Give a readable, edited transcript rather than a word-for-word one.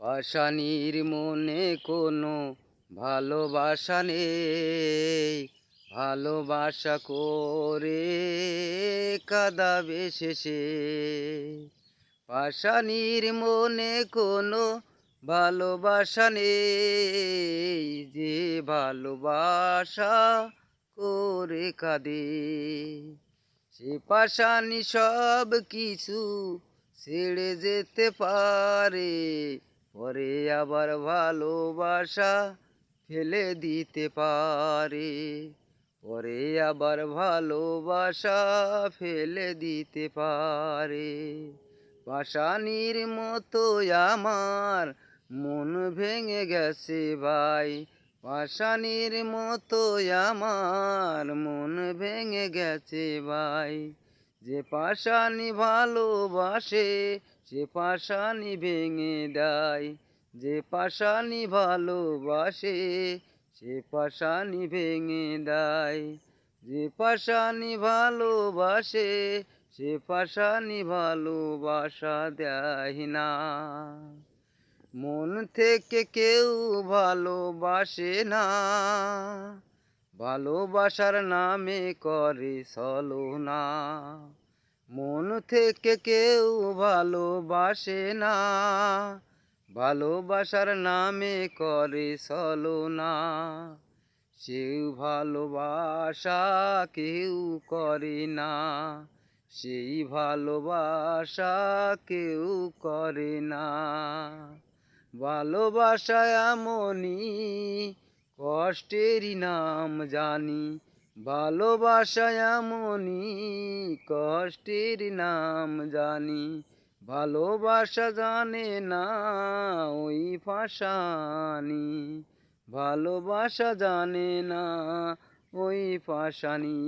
পাষাণীর মনে কোনো ভালোবাসা নেই, ভালোবাসা করে কাঁদাবে শেষে। পাষাণীর মনে কোনো ভালোবাসা নেই, যে ভালোবাসা করে কাঁদে। সে পাষাণী সব কিছু ছেড়ে যেতে পারে, পরে আবার ভালোবাসা ফেলে দিতে পারে, পরে আবার ভালোবাসা ফেলে দিতে পারে। পাষাণীর মতো আমার মন ভেঙে গেছে ভাই, পাষাণীর মতো আমার মন ভেঙে গেছে ভাই। যে পাষাণী ভালোবাসে সে পাষাণী ভেঙে দেয়, যে পাষাণী ভালোবাসে সে পাষাণী ভেঙে দেয়, যে পাষাণী ভালোবাসে সে পাষাণী ভালোবাসা দেয় না। মন থেকে কেউ ভালোবাসে না, ভালোবাসার নামে করে ছলনা। মন থেকে কেউ ভালোবাসে না, ভালোবাসার নামে করে ছলনা। সেও ভালোবাসা কেউ করে না, সেই ভালোবাসা কেউ করে না। ভালোবাসা এমনই কষ্টেরই নাম জানি, ভালোবাসা এমনই কষ্টের নাম জানি। ভালোবাসা জানে না ওই পাষাণী, ভালোবাসা জানে না ওই পাষাণী।